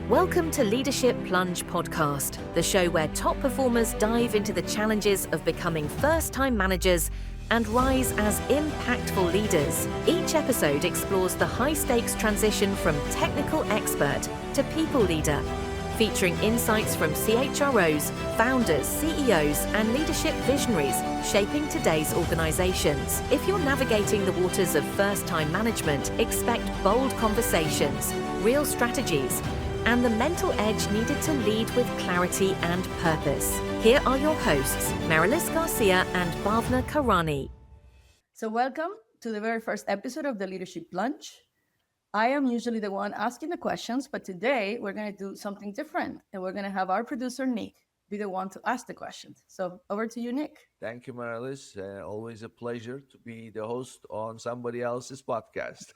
Welcome to Leadership Plunge Podcast, the show where top performers dive into the challenges of becoming first-time managers and rise as impactful leaders. Each episode explores the high-stakes transition from technical expert to people leader, featuring insights from CHROs, founders, CEOs, and leadership visionaries shaping today's organizations. If you're navigating the waters of first-time management, expect bold conversations, real strategies, and the mental edge needed to lead with clarity and purpose. Here are your hosts, Marilis Garcia and Bhavna Karani. So welcome to the very first episode of the Leadership Plunge. I am usually the one asking the questions, but today we're going to do something different, and we're going to have our producer, Nick, be the one to ask the questions. So over to you, Nick. Thank you, Marilis. Always a pleasure to be the host on somebody else's podcast.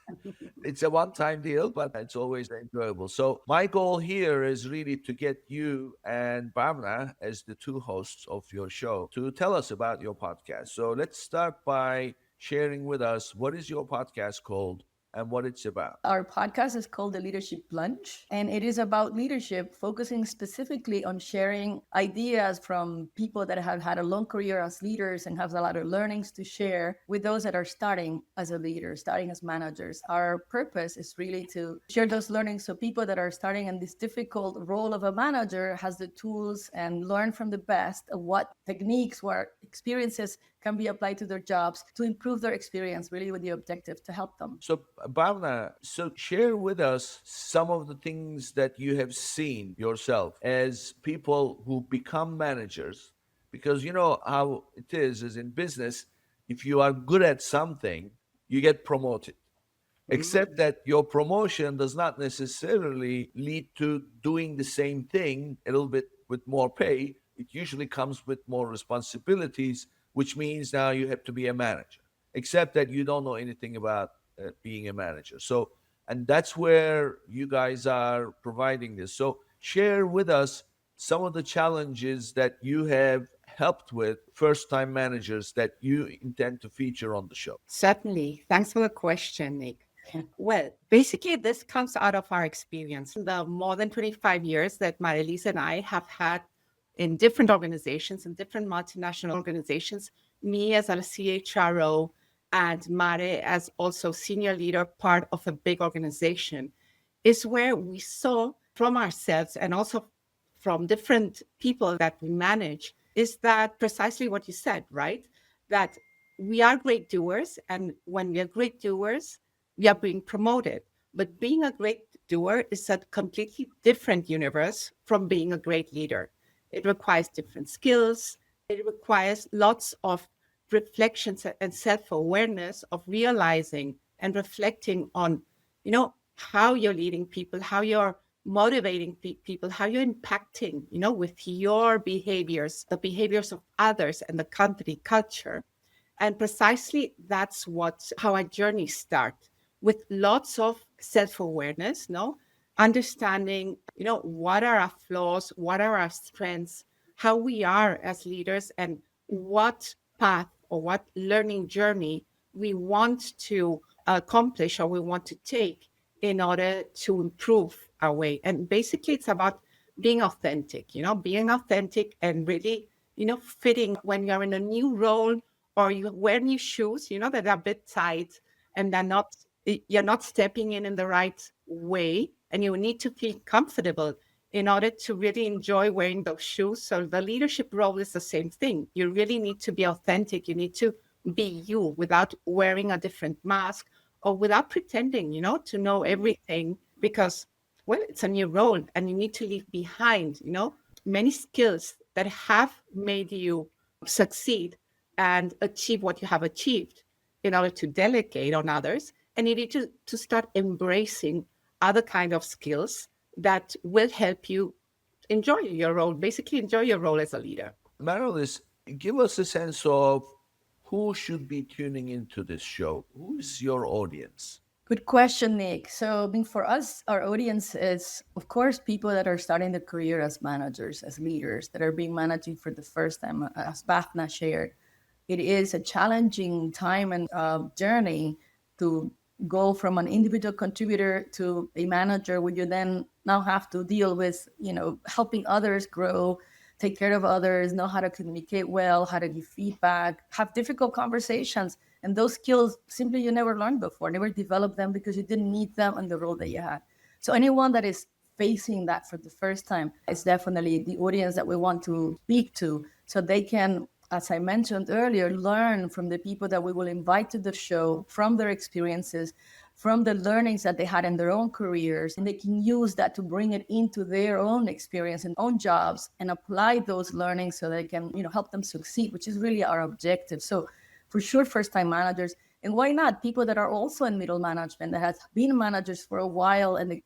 It's a one-time deal, but it's always enjoyable. So my goal here is really to get you and Bhavna as the two hosts of your show to tell us about your podcast. So let's start by sharing with us, what is your podcast called and what it's about? Our podcast is called The Leadership Plunge, and it is about leadership, focusing specifically on sharing ideas from people that have had a long career as leaders and have a lot of learnings to share with those that are starting as a leader, starting as managers. Our purpose is really to share those learnings so people that are starting in this difficult role of a manager has the tools and learn from the best of what techniques, what experiences can be applied to their jobs to improve their experience, really with the objective to help them. So, Bhavna, share with us some of the things that you have seen yourself as people who become managers, because you know how it is in business. If you are good at something, you get promoted. Except that your promotion does not necessarily lead to doing the same thing a little bit with more pay. It usually comes with more responsibilities, which means now you have to be a manager, except that you don't know anything about being a manager. So, and that's where you guys are providing this. So, share with us some of the challenges that you have helped with first time managers that you intend to feature on the show. Certainly. Thanks for the question, Nick. Well, basically, this comes out of our experience. The more than 25 years that Marilis and I have had in different organizations, in different multinational organizations, me as a CHRO and Mare as also senior leader, part of a big organization, is where we saw from ourselves and also from different people that we manage, is that precisely what you said, right? That we are great doers, and when we are great doers, we are being promoted. But being a great doer is a completely different universe from being a great leader. It requires different skills. It requires lots of reflections and self-awareness of realizing and reflecting on, how you're leading people, how you're motivating people, how you're impacting, with your behaviors, the behaviors of others and the company culture. And precisely that's how our journey starts, with lots of self-awareness, understanding, what are our flaws, what are our strengths, how we are as leaders, and what path or what learning journey we want to accomplish or we want to take in order to improve our way. And basically, it's about being authentic, being authentic and really, fitting when you're in a new role or you wear new shoes, that are a bit tight and you're not stepping in the right way, and you need to feel comfortable in order to really enjoy wearing those shoes. So the leadership role is the same thing. You really need to be authentic. You need to be you without wearing a different mask or without pretending, to know everything, because, well, it's a new role and you need to leave behind, many skills that have made you succeed and achieve what you have achieved in order to delegate on others. And you need to start embracing other kind of skills that will help you enjoy your role, basically enjoy your role as a leader. Marilis, give us a sense of who should be tuning into this show. Who is your audience? Good question, Nick. So, for us, our audience is, of course, people that are starting their career as managers, as leaders, that are being managing for the first time, as Bhavna shared. It is a challenging time and journey to go from an individual contributor to a manager, where you then now have to deal with, helping others grow, take care of others, know how to communicate well, how to give feedback, have difficult conversations. And those skills simply you never learned before, never developed them because you didn't need them in the role that you had. So anyone that is facing that for the first time is definitely the audience that we want to speak to, so they can, as I mentioned earlier, learn from the people that we will invite to the show, from their experiences, from the learnings that they had in their own careers, and they can use that to bring it into their own experience and own jobs and apply those learnings so they can, help them succeed, which is really our objective. So for sure, first-time managers, and why not people that are also in middle management, that has been managers for a while. And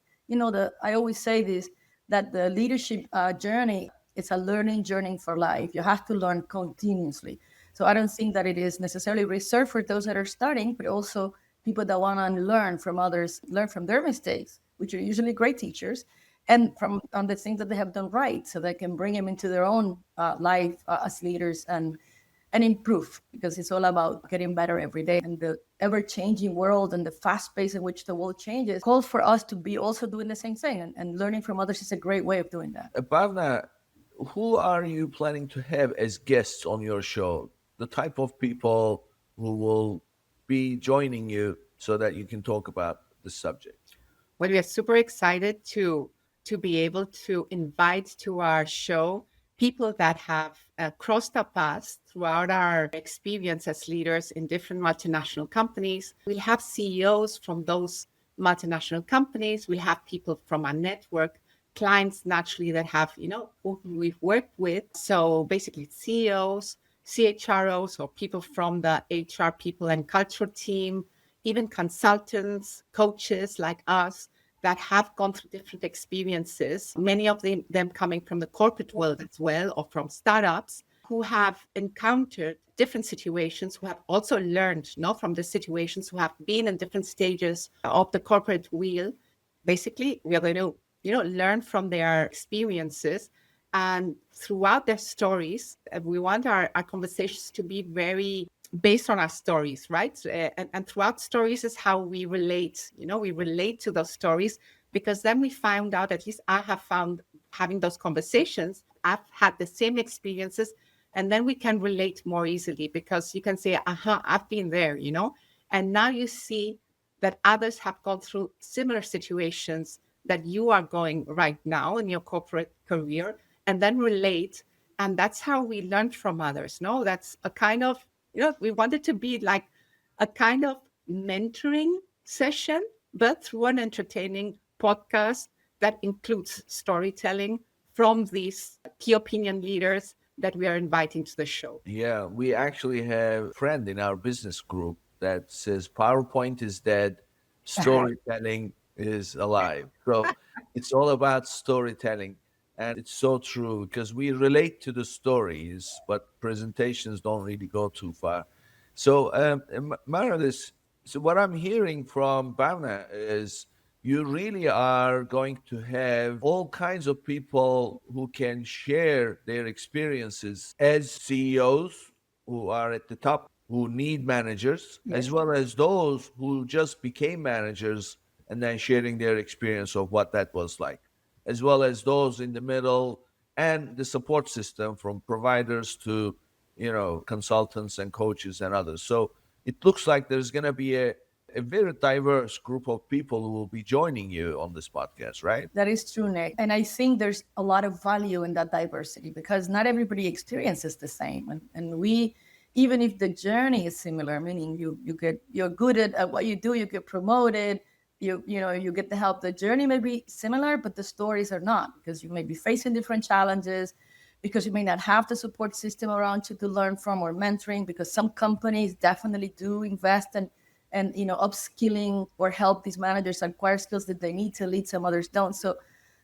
I always say this, that the leadership journey, it's a learning journey for life. You have to learn continuously. So I don't think that it is necessarily reserved for those that are starting, but also people that want to learn from others, learn from their mistakes, which are usually great teachers, and from on the things that they have done right, so they can bring them into their own life as leaders and improve, because it's all about getting better every day. And the ever-changing world and the fast pace in which the world changes calls for us to be also doing the same thing, and learning from others is a great way of doing that. Bhavna, who are you planning to have as guests on your show? The type of people who will be joining you so that you can talk about the subject. Well, we are super excited to be able to invite to our show people that have crossed our paths throughout our experience as leaders in different multinational companies. We'll have CEOs from those multinational companies. We'll have people from our network, clients naturally that have, who we've worked with. So basically CEOs, CHROs, or people from the HR people and culture team, even consultants, coaches like us that have gone through different experiences, many of them coming from the corporate world as well, or from startups, who have encountered different situations, who have also learned from the situations, who have been in different stages of the corporate wheel. Basically, we are going to learn from their experiences, and throughout their stories, we want our conversations to be very based on our stories, right? And throughout stories is how we relate, we relate to those stories, because then we found out, at least I have found, having those conversations, I've had the same experiences, and then we can relate more easily, because you can say, I've been there, and now you see that others have gone through similar situations that you are going right now in your corporate career, and then relate. And that's how we learn from others. No, that's a kind of, we want it to be like a kind of mentoring session, but through an entertaining podcast that includes storytelling from these key opinion leaders that we are inviting to the show. Yeah, we actually have a friend in our business group that says PowerPoint is dead, storytelling is alive. So it's all about storytelling. And it's so true, because we relate to the stories, but presentations don't really go too far. So, Marilis, so what I'm hearing from Bhavna is you really are going to have all kinds of people who can share their experiences as CEOs who are at the top, who need managers, Yes. as well as those who just became managers and then sharing their experience of what that was like, as well as those in the middle and the support system from providers to, consultants and coaches and others. So it looks like there's going to be a very diverse group of people who will be joining you on this podcast, right? That is true, Nick. And I think there's a lot of value in that diversity, because not everybody experiences the same. And we, even if the journey is similar, meaning you're good at what you do, you get promoted, you get the help. The journey may be similar, but the stories are not, because you may be facing different challenges, because you may not have the support system around you to learn from, or mentoring, because some companies definitely do invest and upskilling or help these managers acquire skills that they need to lead, some others don't. So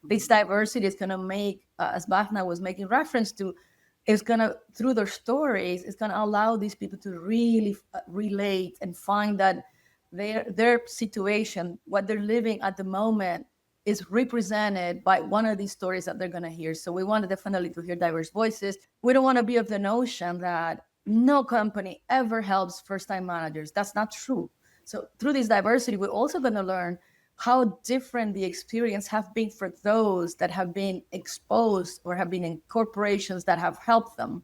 this diversity is going to make, as Bhavna was making reference to, is going to, through their stories, it's going to allow these people to really relate and find that their situation, what they're living at the moment, is represented by one of these stories that they're going to hear. So we want definitely to hear diverse voices. We don't want to be of the notion that no company ever helps first-time managers. That's not true. So through this diversity, we're also going to learn how different the experience have been for those that have been exposed or have been in corporations that have helped them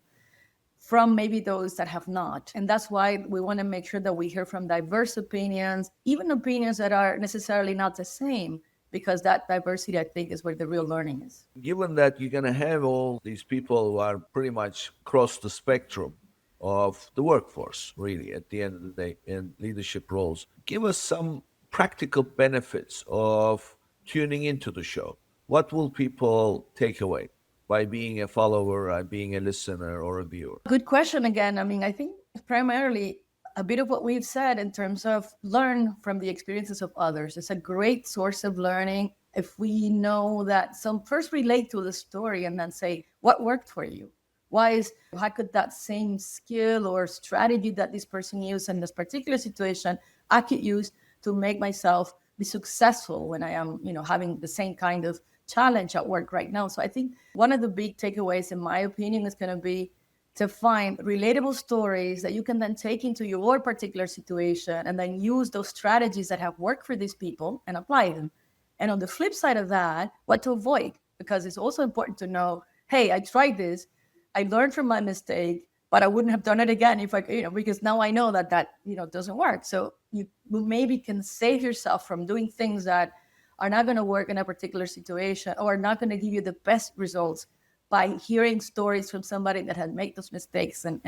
from maybe those that have not. And that's why we want to make sure that we hear from diverse opinions, even opinions that are necessarily not the same, because that diversity, I think, is where the real learning is. Given that you're going to have all these people who are pretty much across the spectrum of the workforce, really, at the end of the day, in leadership roles, give us some practical benefits of tuning into the show. What will people take away by being a follower, being a listener, or a viewer? Good question again. I mean, I think primarily a bit of what we've said in terms of learn from the experiences of others. It's a great source of learning if we know that some first relate to the story and then say, what worked for you? How could that same skill or strategy that this person used in this particular situation, I could use to make myself be successful when I am, having the same kind of challenge at work right now. So I think one of the big takeaways, in my opinion, is going to be to find relatable stories that you can then take into your particular situation and then use those strategies that have worked for these people and apply them. And on the flip side of that, what to avoid, because it's also important to know, hey, I tried this, I learned from my mistake, but I wouldn't have done it again if I, because now I know that doesn't work. So you maybe can save yourself from doing things that are not going to work in a particular situation or are not going to give you the best results by hearing stories from somebody that had made those mistakes and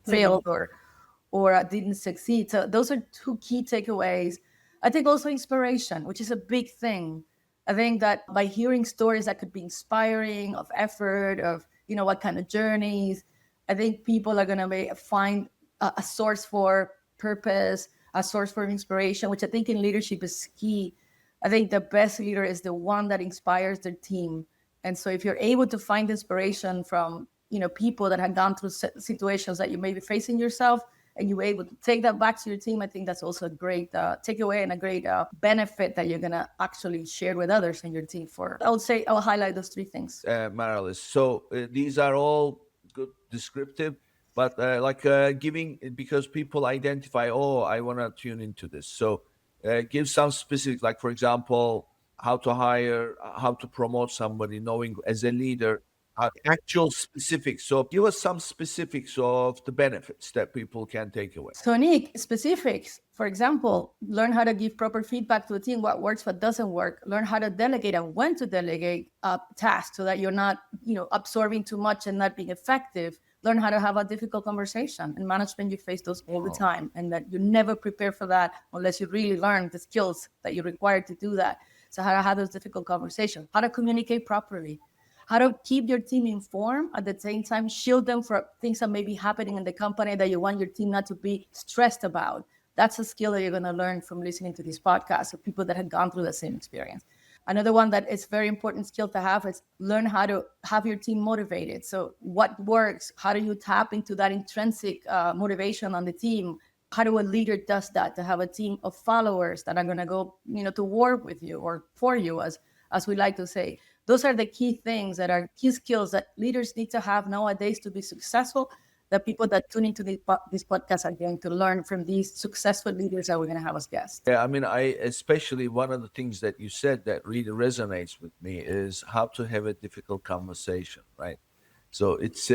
failed or didn't succeed. So those are two key takeaways. I think also inspiration, which is a big thing. I think that by hearing stories that could be inspiring, of effort, of what kind of journeys, I think people are going to find a source for purpose, a source for inspiration, which I think in leadership is key. I think the best leader is the one that inspires their team. And so if you're able to find inspiration from, people that have gone through situations that you may be facing yourself, and you're able to take that back to your team, I think that's also a great takeaway and a great benefit that you're going to actually share with others in your team for. I would say I'll highlight those three things. Marilis, so these are all good descriptive, but giving, because people identify, I want to tune into this. So give some specifics, like, for example, how to hire, how to promote somebody, knowing as a leader, actual specifics. So give us some specifics of the benefits that people can take away. So Nick, specifics, for example, learn how to give proper feedback to the team, what works, what doesn't work, learn how to delegate and when to delegate tasks so that you're not, absorbing too much and not being effective. Learn how to have a difficult conversation. In management, you face those all the time, and that you never prepare for that unless you really learn the skills that you require to do that. So how to have those difficult conversations, how to communicate properly, how to keep your team informed, at the same time shield them from things that may be happening in the company that you want your team not to be stressed about. That's a skill that you're going to learn from listening to this podcast of people that have gone through the same experience. Another one that is very important skill to have is learn how to have your team motivated. So what works? How do you tap into that intrinsic motivation on the team? How do a leader does that to have a team of followers that are going to go, to war with you or for you, as we like to say. Those are the key things that are key skills that leaders need to have nowadays to be successful. The people that tune into this podcast are going to learn from these successful leaders that we're going to have as guests. Yeah, I mean, especially one of the things that you said that really resonates with me is how to have a difficult conversation, right? So it's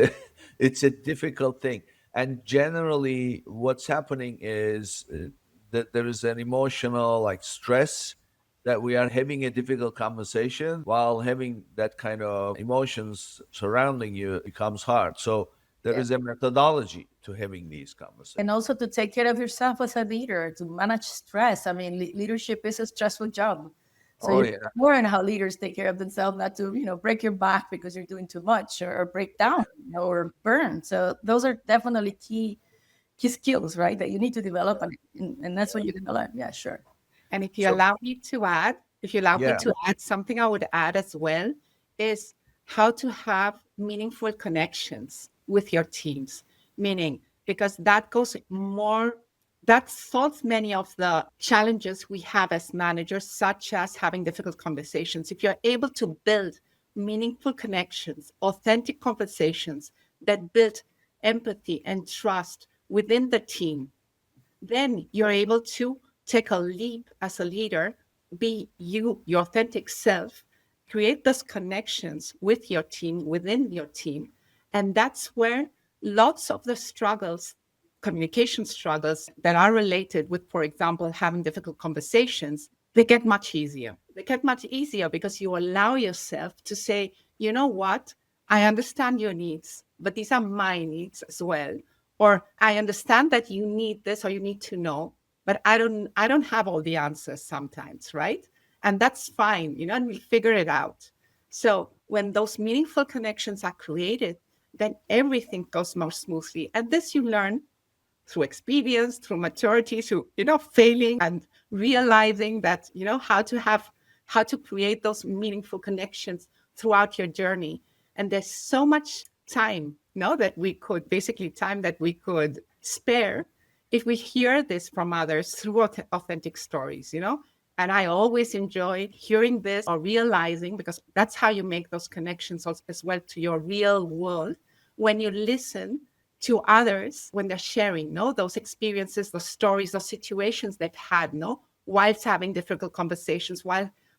a difficult thing. And generally what's happening is that there is an emotional stress that we are having a difficult conversation, while having that kind of emotions surrounding you becomes hard. So there is a methodology to having these conversations. And also to take care of yourself as a leader, to manage stress. I mean, leadership is a stressful job. So learn how leaders take care of themselves, not to, break your back because you're doing too much or break down or burn. So those are definitely key skills, right, that you need to develop. And that's what you're going to learn. Yeah, sure. And if you allow me to add, something I would add as well is how to have meaningful connections with your teams. Meaning, because that solves many of the challenges we have as managers, such as having difficult conversations. If you're able to build meaningful connections, authentic conversations that build empathy and trust within the team, then you're able to take a leap as a leader, be you, your authentic self, create those connections with your team, within your team. And that's where lots of the struggles, communication struggles that are related with, for example, having difficult conversations, they get much easier. They get much easier because you allow yourself to say, you know what? I understand your needs, but these are my needs as well. Or I understand that you need this or you need to know, but I don't have all the answers sometimes, right? And that's fine, and we figure it out. So when those meaningful connections are created, then everything goes more smoothly. And this you learn through experience, through maturity, through, failing and realizing that, how to create those meaningful connections throughout your journey. And there's so much time, time that we could spare if we hear this from others through authentic stories, And I always enjoy hearing this or realizing, because that's how you make those connections as well to your real world, when you listen to others, when they're sharing, those experiences, those stories, those situations they've had, whilst having difficult conversations,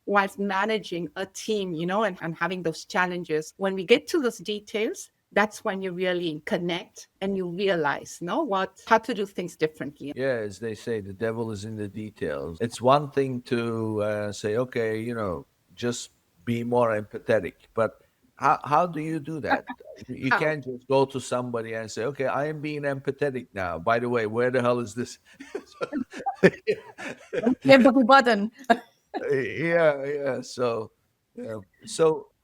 whilst managing a team, and having those challenges. When we get to those details, that's when you really connect and you realize, how to do things differently. Yeah, as they say, the devil is in the details. It's one thing to say, okay, just be more empathetic. But how do you do that? You How? can't just go to somebody and say, okay, I am being empathetic now. By the way, where the hell is this? Click the button. Yeah. So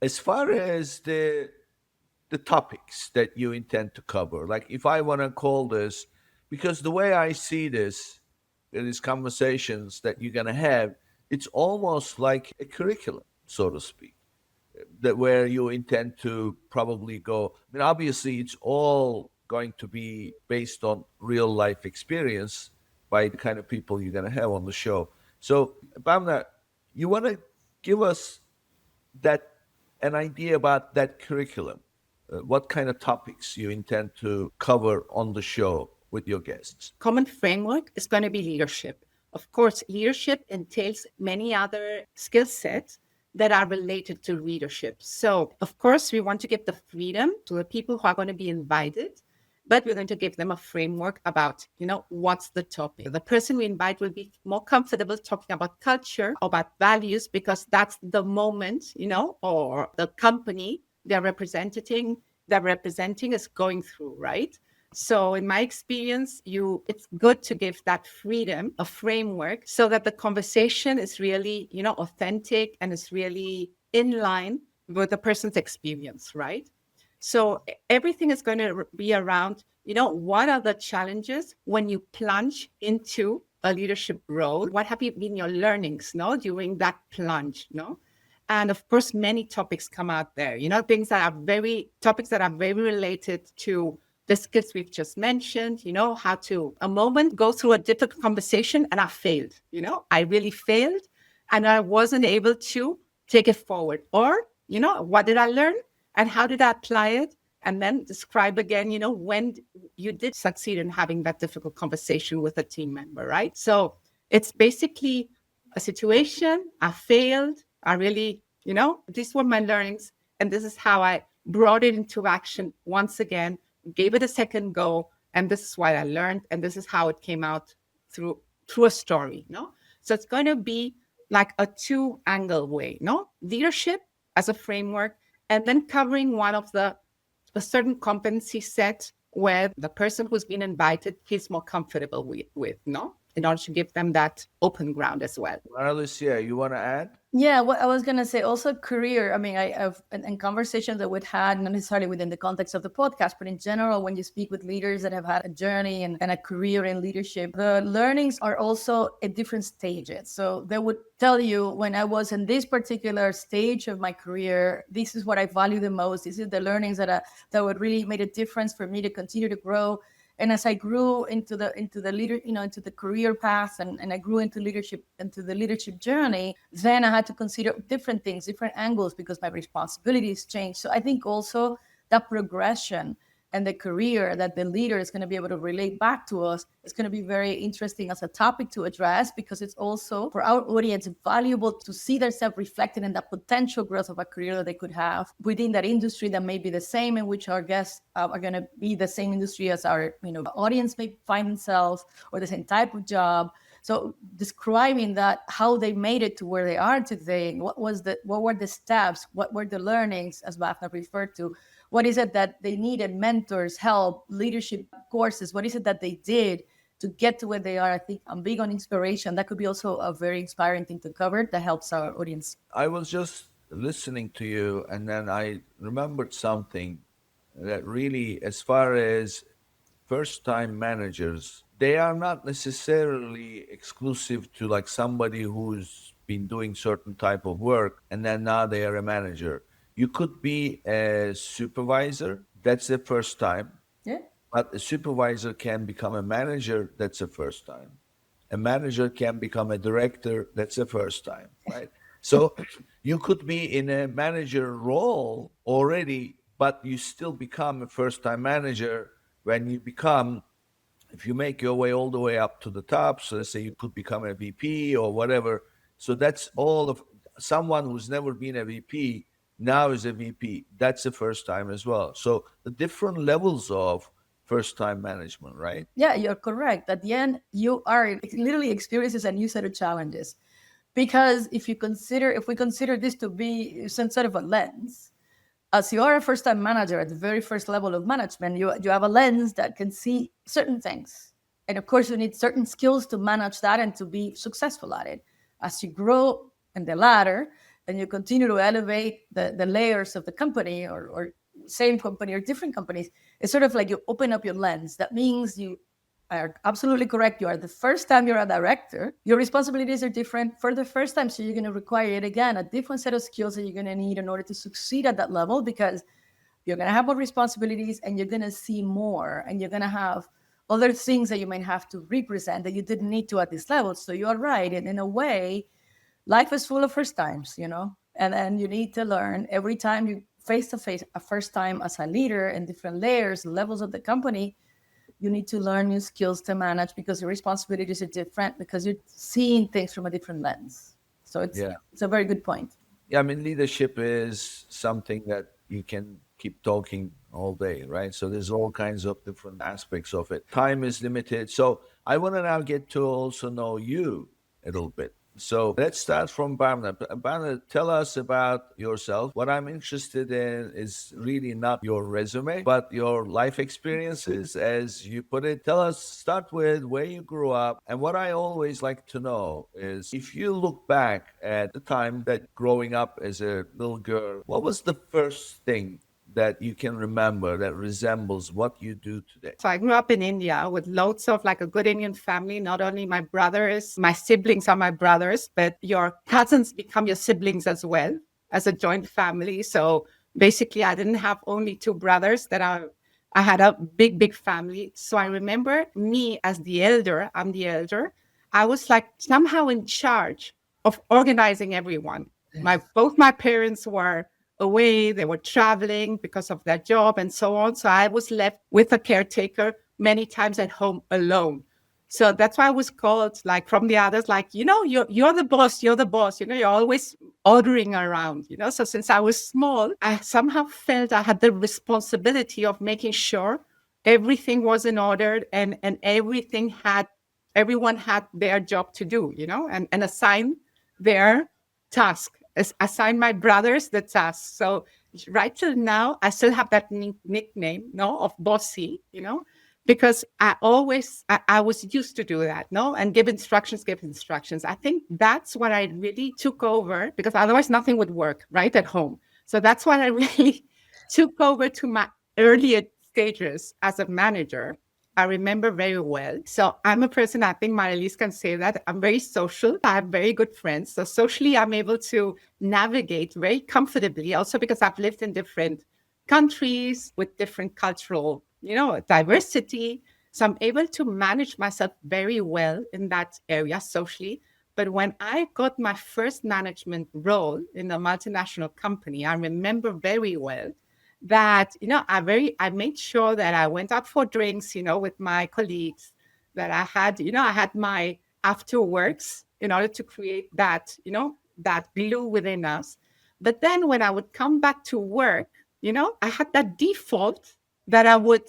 as far as the topics that you intend to cover, like if I want to call this, because the way I see this, these conversations that you're going to have, it's almost like a curriculum, so to speak, that where you intend to probably go. I mean, obviously, it's all going to be based on real life experience by the kind of people you're going to have on the show. So, Bamna, you want to give us that an idea about that curriculum? What kind of topics you intend to cover on the show with your guests? Common framework is going to be leadership. Of course, leadership entails many other skill sets that are related to leadership. So, of course, we want to give the freedom to the people who are going to be invited, but we're going to give them a framework about, what's the topic. The person we invite will be more comfortable talking about culture, about values, because that's the moment, or the company they're representing is going through, right? So in my experience, it's good to give that freedom, a framework, so that the conversation is really, authentic and is really in line with the person's experience, right? So everything is going to be around, what are the challenges when you plunge into a leadership role? What have been your learnings, during that plunge, And of course, many topics come out there, topics that are very related to the skills we've just mentioned, how to go through a difficult conversation and I failed, I really failed and I wasn't able to take it forward. Or, what did I learn and how did I apply it? And then describe again, when you did succeed in having that difficult conversation with a team member, right? So it's basically a situation, I failed, I really, these were my learnings. And this is how I brought it into action once again, gave it a second go. And this is what I learned. And this is how it came out through a story, So it's going to be like a 2-angle way, Leadership as a framework, and then covering one of a certain competency set where the person who's been invited feels more comfortable with, in order to give them that open ground as well. Alicia, you want to add? Yeah, what I was going to say, also career. I mean, I've in conversations that we've had, not necessarily within the context of the podcast, but in general, when you speak with leaders that have had a journey and a career in leadership, the learnings are also at different stages. So they would tell you, when I was in this particular stage of my career, this is what I value the most. This is the learnings that would really made a difference for me to continue to grow. And as I grew into the leader, into the career path, and I grew into the leadership journey, then I had to consider different things, different angles, because my responsibilities changed. So I think also that progression and the career that the leader is going to be able to relate back to us is going to be very interesting as a topic to address, because it's also for our audience valuable to see themselves reflected in that potential growth of a career that they could have within that industry that may be the same in which our guests are going to be the same industry as our audience may find themselves, or the same type of job. So describing that, how they made it to where they are today, what were the steps, what were the learnings, as Bafna referred to, what is it that they needed, mentors, help, leadership courses, what is it that they did to get to where they are. I think I'm big on inspiration. That could be also a very inspiring thing to cover that helps our audience. I was just listening to you, and then I remembered something that really, as far as first-time managers, they are not necessarily exclusive to like somebody who's been doing certain type of work and then now they are a manager. You could be a supervisor, that's the first time. Yeah. But a supervisor can become a manager, that's the first time. A manager can become a director, that's the first time, right? So you could be in a manager role already, but you still become a first-time manager when you become, if you make your way all the way up to the top, so let's say you could become a VP or whatever. So that's all of someone who's never been a VP now is a VP. That's the first time as well. So the different levels of first-time management, right? Yeah, you're correct. At the end, you are literally experiences a new set of challenges. Because if we consider this to be some sort of a lens, as you are a first-time manager at the very first level of management, you have a lens that can see certain things. And of course, you need certain skills to manage that and to be successful at it. As you grow in the ladder, and you continue to elevate the layers of the company or same company or different companies, it's sort of like you open up your lens. That means you are absolutely correct. You are the first time you're a director. Your responsibilities are different for the first time. So you're going to require, yet again, a different set of skills that you're going to need in order to succeed at that level, because you're going to have more responsibilities and you're going to see more, and you're going to have other things that you might have to represent that you didn't need to at this level. So you are right. And in a way, life is full of first times, and then you need to learn every time you face to face a first time as a leader in different layers, levels of the company. You need to learn new skills to manage because your responsibilities are different, because you're seeing things from a different lens. So it's a very good point. Yeah, I mean, leadership is something that you can keep talking all day, right? So there's all kinds of different aspects of it. Time is limited. So I want to now get to also know you a little bit. So let's start from Bhavna. Bhavna, tell us about yourself. What I'm interested in is really not your resume, but your life experiences, as you put it. Tell us, start with where you grew up. And what I always like to know is, if you look back at the time that growing up as a little girl, what was the first thing that you can remember that resembles what you do today? So I grew up in India with loads of like a good Indian family. Not only my brothers, my siblings are my brothers, but your cousins become your siblings as well, as a joint family. So basically I didn't have only two brothers, I had a big family. So I remember me as the elder, I'm the elder. I was like somehow in charge of organizing everyone. Both my parents were away, they were traveling because of their job and so on. So I was left with a caretaker many times at home alone. So that's why I was called, like, from the others, like, you're the boss, you're always ordering around, So since I was small, I somehow felt I had the responsibility of making sure everything was in order and everyone had their job to do, and assign their task. Assign my brothers the task. So right till now, I still have that nickname, of bossy, because I was used to do that, and give instructions. I think that's what I really took over, because otherwise nothing would work right at home. So that's what I really took over to my earlier stages as a manager. I remember very well. So I'm a person, I think Marielys can say that, I'm very social. I have very good friends. So socially, I'm able to navigate very comfortably, also because I've lived in different countries with different cultural, diversity. So I'm able to manage myself very well in that area socially. But when I got my first management role in a multinational company, I remember very well that, I made sure that I went out for drinks, with my colleagues, that I had my after works in order to create that, that glue within us. But then when I would come back to work, I had that default that I would,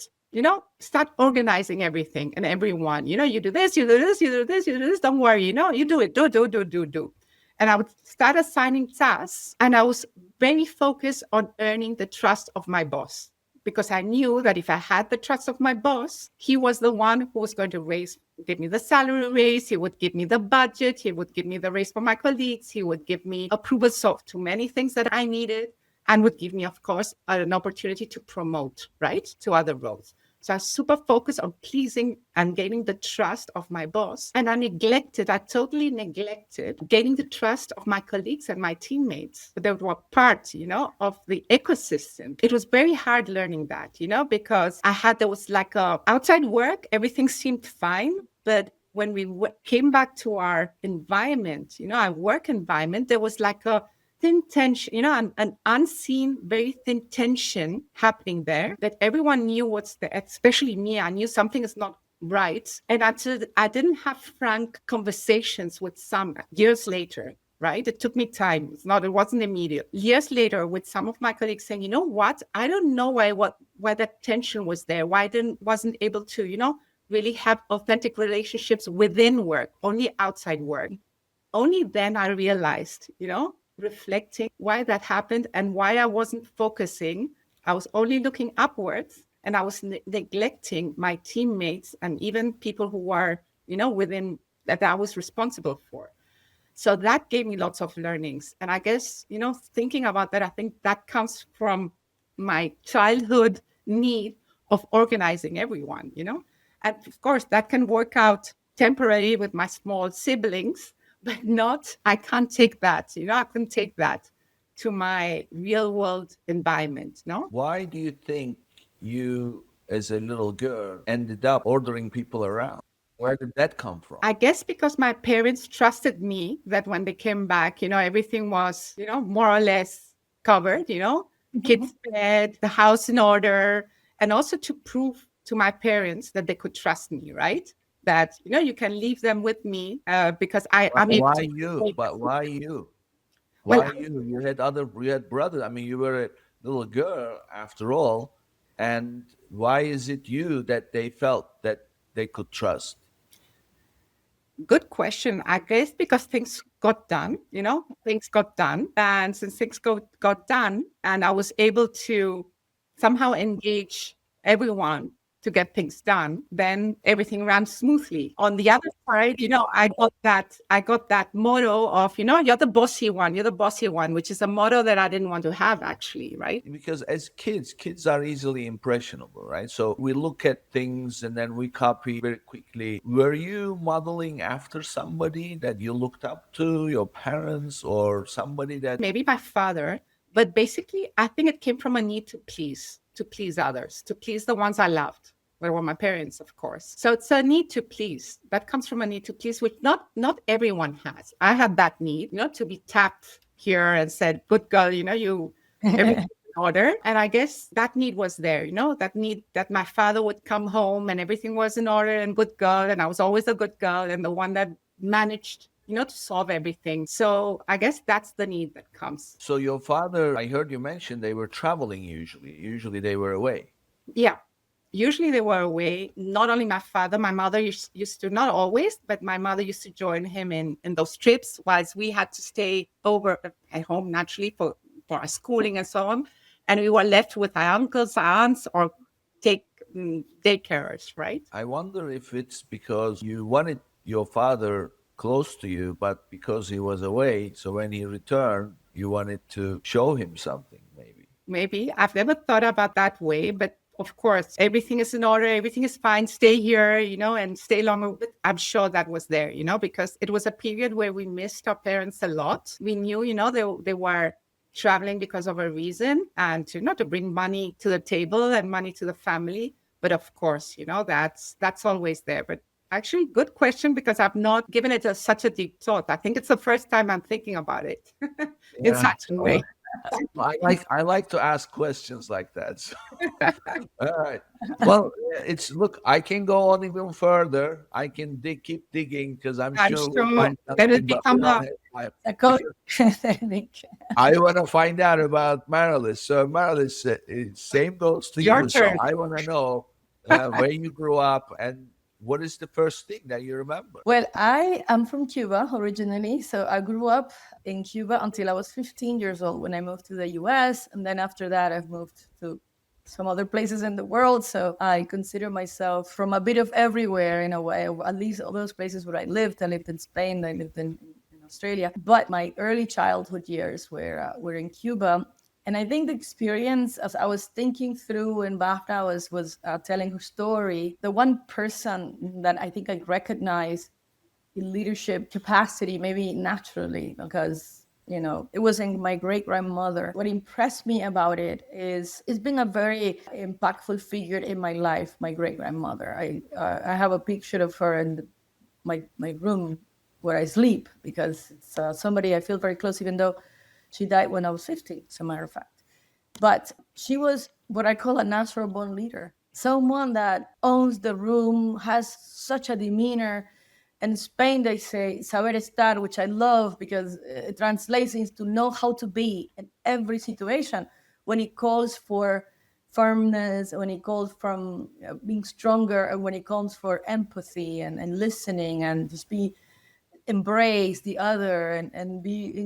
start organizing everything and everyone. You do this, you do this, you do this, you do this. Don't worry, you do it, do. And I would start assigning tasks, and I was very focused on earning the trust of my boss, because I knew that if I had the trust of my boss, he was the one who was going to give me the salary raise. He would give me the budget. He would give me the raise for my colleagues. He would give me approvals to many things that I needed, and would give me, of course, an opportunity to promote, right, to other roles. So I was super focused on pleasing and gaining the trust of my boss. And I totally neglected gaining the trust of my colleagues and my teammates. They were part, of the ecosystem. It was very hard learning that, because there was like outside work, everything seemed fine. But when we came back to our environment, our work environment, there was like a thin tension, an unseen, very thin tension happening there, that everyone knew what's there, especially me. I knew something is not right. And I didn't have frank conversations with some years later, right? It took me time. It wasn't immediate. Years later, with some of my colleagues saying, you know what? I don't know why that tension was there, why I wasn't able to, really have authentic relationships within work, only outside work. Only then I realized, reflecting why that happened and why I wasn't focusing. I was only looking upwards, and I was neglecting my teammates and even people who are, within that I was responsible for. So that gave me lots of learnings. And I guess, thinking about that, I think that comes from my childhood need of organizing everyone, And of course, that can work out temporarily with my small siblings, but I can't take that, I can take that to my real world environment, no? Why do you think you, as a little girl, ended up ordering people around? Where did that come from? I guess because my parents trusted me that when they came back, everything was, more or less covered, kids fed, the house in order, and also to prove to my parents that they could trust me, right? That, you can leave them with me because I'm able Why to. you? But why you? Well, Why you? You had brothers. I mean, you were a little girl after all. And why is it you that they felt that they could trust? Good question. I guess because things got done, things got done. And since things got done, and I was able to somehow engage everyone to get things done, then everything ran smoothly. On the other side, I got that motto of, you're the bossy one, which is a motto that I didn't want to have, actually, right? Because as kids are easily impressionable, right? So we look at things and then we copy very quickly. Were you modeling after somebody that you looked up to, your parents, or somebody that... Maybe my father, but basically I think it came from a need to please others, to please the ones I loved. They were my parents, of course. So it's a need to please. That comes from a need to please, which not everyone has. I had that need, to be tapped here and said, good girl, you everything's in order. And I guess that need was there, that need that my father would come home and everything was in order and good girl. And I was always a good girl and the one that managed to solve everything. So I guess that's the need that comes. So your father, I heard you mention they were traveling usually. Usually they were away. Yeah. Usually they were away. Not only my father, my mother used to, not always, but my mother used to join him in those trips, whilst we had to stay over at home naturally for our schooling and so on. And we were left with our uncles, our aunts, or take daycarers, right? I wonder if it's because you wanted your father close to you, but because he was away, so when he returned, you wanted to show him something, maybe. Maybe. I've never thought about that way, but of course, everything is in order, everything is fine, stay here, and stay longer. But I'm sure that was there, because it was a period where we missed our parents a lot. We knew, they were traveling because of a reason and to bring money to the table and money to the family. But of course, that's always there. But actually, good question, because I've not given it such a deep thought. I think it's the first time I'm thinking about it in such a way. I like to ask questions like that. So, all right. Well, it's look. I can go on even further. I can keep digging because I'm I'm sure we'll sure find that will something. But we become don't a have time. A coach. Thank you. I want to find out about Marilis. So Marilis, same goes to your you. So turn. I want to know where you grew up and what is the first thing that you remember. Well, I am from Cuba originally. So I grew up in Cuba until I was 15 years old when I moved to the US. And then after that, I've moved to some other places in the world. So I consider myself from a bit of everywhere in a way, at least all those places where I lived. I lived in Spain, I lived in Australia. But my early childhood years were in Cuba. And I think the experience, as I was thinking through and Bafna was telling her story, the one person that I think I recognized in leadership capacity, maybe naturally, because it was in my great grandmother. What impressed me about it is it's been a very impactful figure in my life. My great grandmother. I have a picture of her in my room where I sleep because it's somebody I feel very close, even though she died when I was 15, as a matter of fact. But she was what I call a natural born leader, someone that owns the room, has such a demeanor. In Spain, they say saber estar, which I love because it translates into know how to be in every situation. When it calls for firmness, when it calls from being stronger, and when it comes for empathy and listening and just be embrace the other and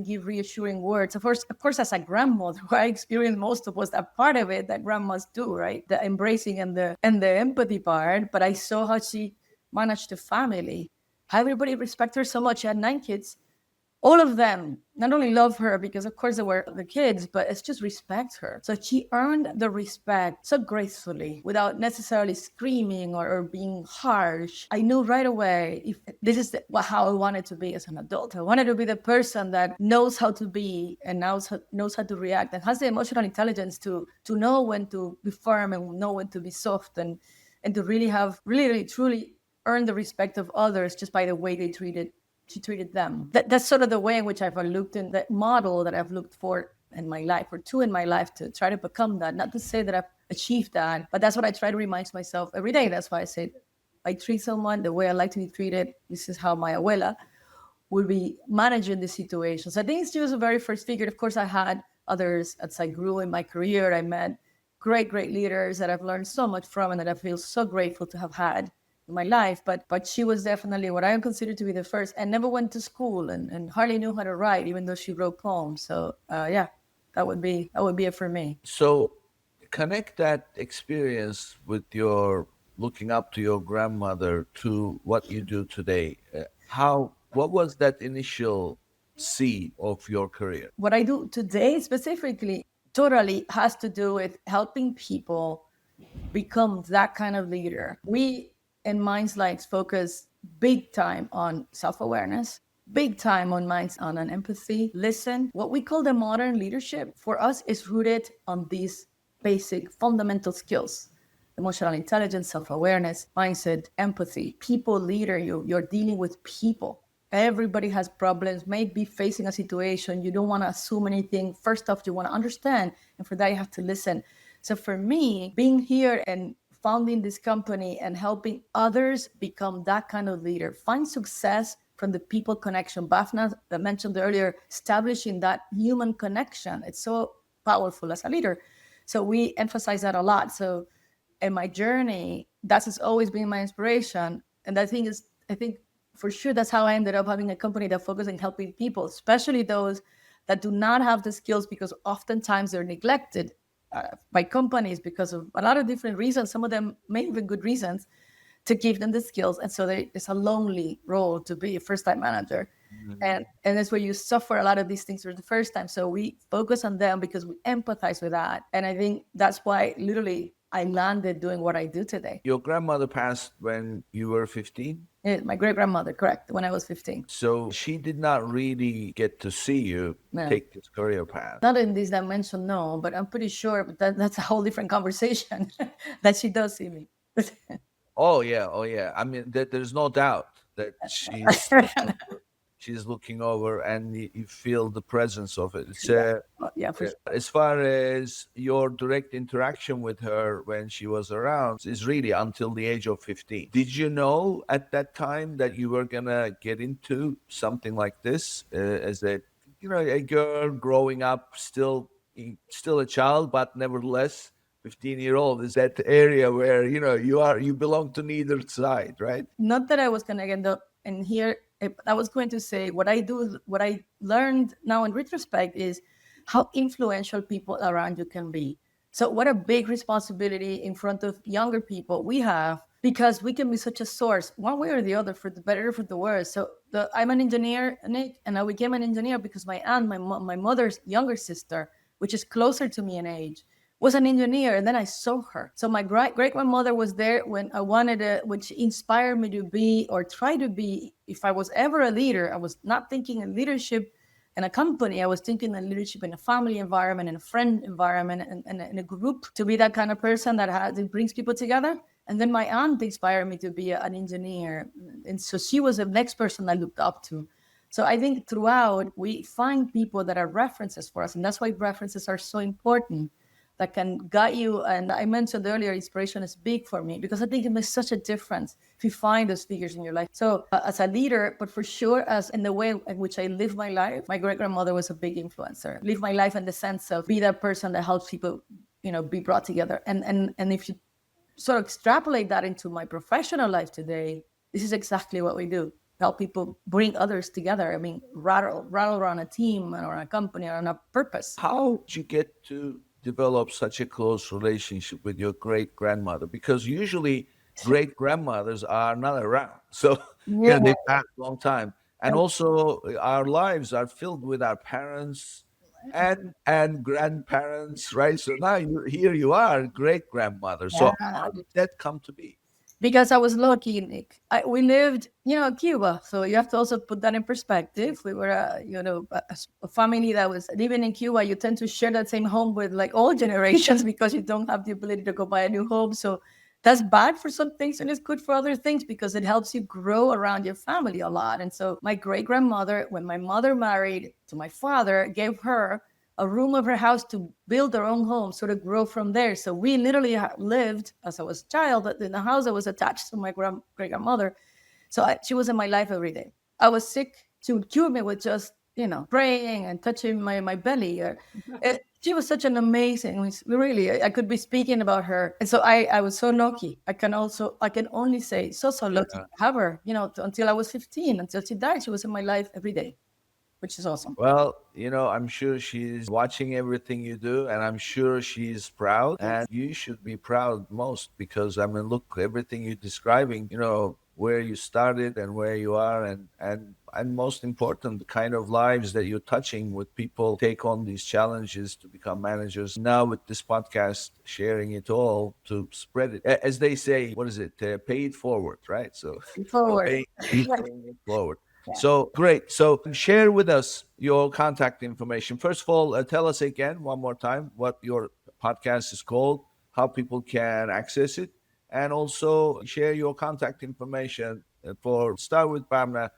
give reassuring words. Of course, as a grandmother, what I experienced most of was that part of it that grandmas do, right? The embracing and the empathy part. But I saw how she managed the family. How everybody respect her so much. She had 9 kids. All of them not only love her because, of course, they were the kids, but it's just respect her. So she earned the respect so gracefully without necessarily screaming or being harsh. I knew right away if this is how I wanted to be as an adult. I wanted to be the person that knows how to be and knows how to react and has the emotional intelligence to know when to be firm and know when to be soft and to really have really truly earn the respect of others just by the way she treated them. That's sort of the way in which I've looked in that model that I've looked for in my life or two in my life to try to become that. Not to say that I've achieved that, but that's what I try to remind myself every day. That's why I say I treat someone the way I like to be treated. This is how my abuela would be managing the situation. So I think she was a very first figure. Of course, I had others as I grew in my career. I met great leaders that I've learned so much from and that I feel so grateful to have had in my life, but she was definitely what I consider to be the first, and never went to school and hardly knew how to write, even though she wrote poems. So yeah, that would be it for me. So connect that experience with your looking up to your grandmother to what you do today. What was that initial seed of your career? What I do today specifically totally has to do with helping people become that kind of leader. We in Minds Likes focus big time on self-awareness, big time on minds on an empathy, listen. What we call the modern leadership for us is rooted on these basic fundamental skills: emotional intelligence, self-awareness, mindset, empathy. People leader, you're dealing with people. Everybody has problems, may be facing a situation. You don't want to assume anything. First off, you want to understand. And for that, you have to listen. So for me, being here and founding this company and helping others become that kind of leader, find success from the people connection. Bafna mentioned earlier, establishing that human connection. It's so powerful as a leader. So we emphasize that a lot. So in my journey, that has always been my inspiration. And I think for sure that's how I ended up having a company that focuses on helping people, especially those that do not have the skills, because oftentimes they're neglected by companies because of a lot of different reasons. Some of them may even good reasons to give them the skills. And so it's a lonely role to be a first-time manager. Mm-hmm. And that's where you suffer a lot of these things for the first time. So we focus on them because we empathize with that. And I think that's why literally I landed doing what I do today. Your grandmother passed when you were 15? My great-grandmother, correct, when I was 15. So she did not really get to see you take this career path. Not in this dimension, no, but I'm pretty sure that's a whole different conversation that she does see me. Oh yeah. I mean, there's no doubt that she's looking over, and you feel the presence of it. It's Yeah. Yeah, for sure. as far as your direct interaction with her when she was around is really until the age of 15. Did you know at that time that you were gonna get into something like this as a girl growing up, still a child, but nevertheless 15-year-old is that area where you belong to neither side, right? Not that I was going to end up in here. I was going to say what I learned now in retrospect is how influential people around you can be. So what a big responsibility in front of younger people we have, because we can be such a source one way or the other, for the better or for the worse. So I'm an engineer, Nick, and I became an engineer because my aunt, my mother's younger sister, which is closer to me in age, was an engineer, and then I saw her. So my great grandmother was there when I wanted to, which inspired me to be or try to be. If I was ever a leader, I was not thinking in leadership in a company. I was thinking in leadership in a family environment, in a friend environment, and in a group, to be that kind of person that brings people together. And then my aunt inspired me to be an engineer, and so she was the next person I looked up to. So I think throughout we find people that are references for us, and that's why references are so important, that can guide you. And I mentioned earlier, inspiration is big for me because I think it makes such a difference if you find those figures in your life. So as a leader, but for sure, as in the way in which I live my life, my great-grandmother was a big influencer. Live my life in the sense of be that person that helps people, be brought together. And if you sort of extrapolate that into my professional life today, this is exactly what we do. Help people bring others together. I mean, rattle around a team or a company or on a purpose. How did you get to develop such a close relationship with your great grandmother? Because usually great grandmothers are not around. So Yeah. they passed a long time. And also our lives are filled with our parents and grandparents, right? So now here you are, great grandmother. So how did that come to be? Because I was lucky, Nick. We lived, Cuba. So you have to also put that in perspective. We were, a family that was living in Cuba. You tend to share that same home with like all generations because you don't have the ability to go buy a new home. So that's bad for some things and it's good for other things because it helps you grow around your family a lot. And so my great grandmother, when my mother married to my father, gave her a room of her house to build their own home, sort of grow from there. So we literally lived, as I was a child, in a house that was attached to my great-grandmother. So she was in my life every day. I was sick. She would cure me with just, praying and touching my belly. She was such an amazing, really, I could be speaking about her. And so I was so lucky. I can only say so lucky to have her, until I was 15, until she died. She was in my life every day, which is awesome. Well, I'm sure she's watching everything you do, and I'm sure she's proud. And you should be proud most because, I mean, look, everything you're describing, where you started and where you are, and most important, the kind of lives that you're touching with people take on these challenges to become managers. Now with this podcast, sharing it all to spread it, as they say, what is it? Pay it forward, right? So Forward. paying it forward. So great. So share with us your contact information. First of all, tell us again one more time what your podcast is called, how people can access it, and also share your contact information start with Bhavna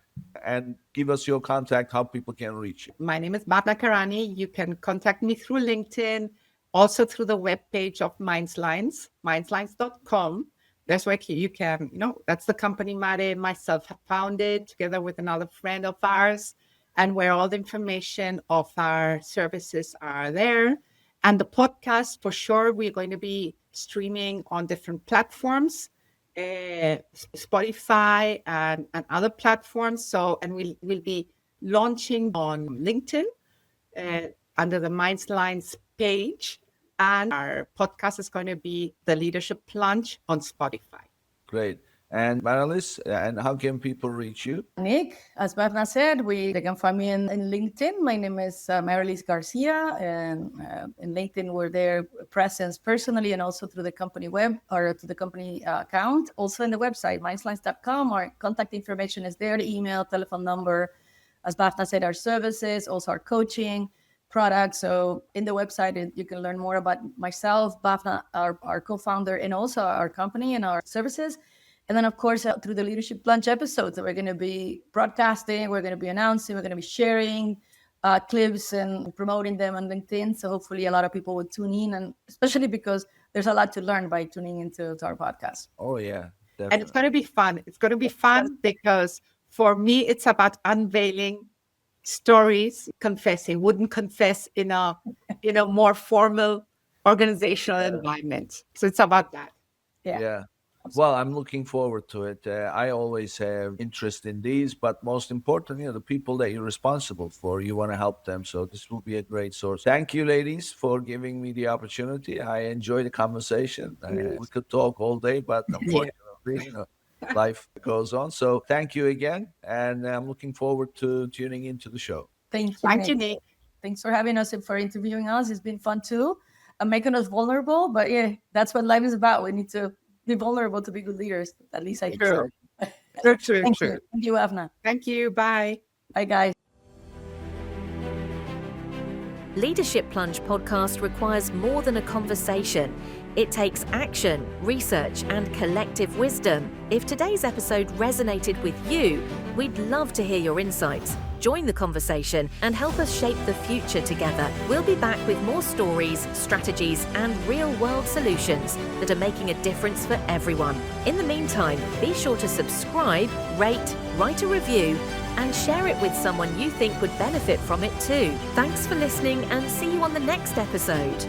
and give us your contact, how people can reach you. My name is Bhavna Karani. You can contact me through LinkedIn, also through the webpage of Mindslines, mindslines.com. That's where you can, that's the company Mare and myself have founded together with another friend of ours, and where all the information of our services are there. And the podcast, for sure, we're going to be streaming on different platforms, Spotify and other platforms. So, and we'll be launching on LinkedIn under the Mindslines page. And our podcast is going to be The Leadership Plunge on Spotify. Great. And Marilis, and how can people reach you? Nick, as Bhavna said, they can find me in LinkedIn. My name is Marilis Garcia, and in LinkedIn we're there, presence personally and also through the company web or to the company account. Also in the website, mindslines.com. Our contact information is there, the email, telephone number. As Bhavna said, our services, also our coaching products. So in the website, you can learn more about myself, Bhavna, our co-founder, and also our company and our services. And then, of course, through the Leadership Plunge episodes that we're going to be broadcasting, we're going to be announcing, we're going to be sharing clips and promoting them on LinkedIn. So hopefully a lot of people will tune in, and especially because there's a lot to learn by tuning into our podcast. Oh, yeah. And Definitely. it's going to be fun. It's going to be fun because for me, it's about unveiling stories, confessing. Wouldn't confess in a more formal organizational environment. So it's about that. Yeah. Well, I'm looking forward to it. I always have interest in these, but most important, the people that you're responsible for, you want to help them. So this will be a great source. Thank you, ladies, for giving me the opportunity. I enjoyed the conversation. We could talk all day, but unfortunately, life goes on. So thank you again. And I'm looking forward to tuning into the show. Thank you. Thank you, Nick. Thanks for having us and for interviewing us. It's been fun too. Making us vulnerable, but yeah, that's what life is about. We need to be vulnerable to be good leaders. At least I think so. True. Thank you, Avna. Thank you. Bye. Bye, guys. Leadership Plunge podcast requires more than a conversation. It takes action, research, and collective wisdom. If today's episode resonated with you, we'd love to hear your insights. Join the conversation and help us shape the future together. We'll be back with more stories, strategies, and real-world solutions that are making a difference for everyone. In the meantime, be sure to subscribe, rate, write a review, and share it with someone you think would benefit from it too. Thanks for listening, and see you on the next episode.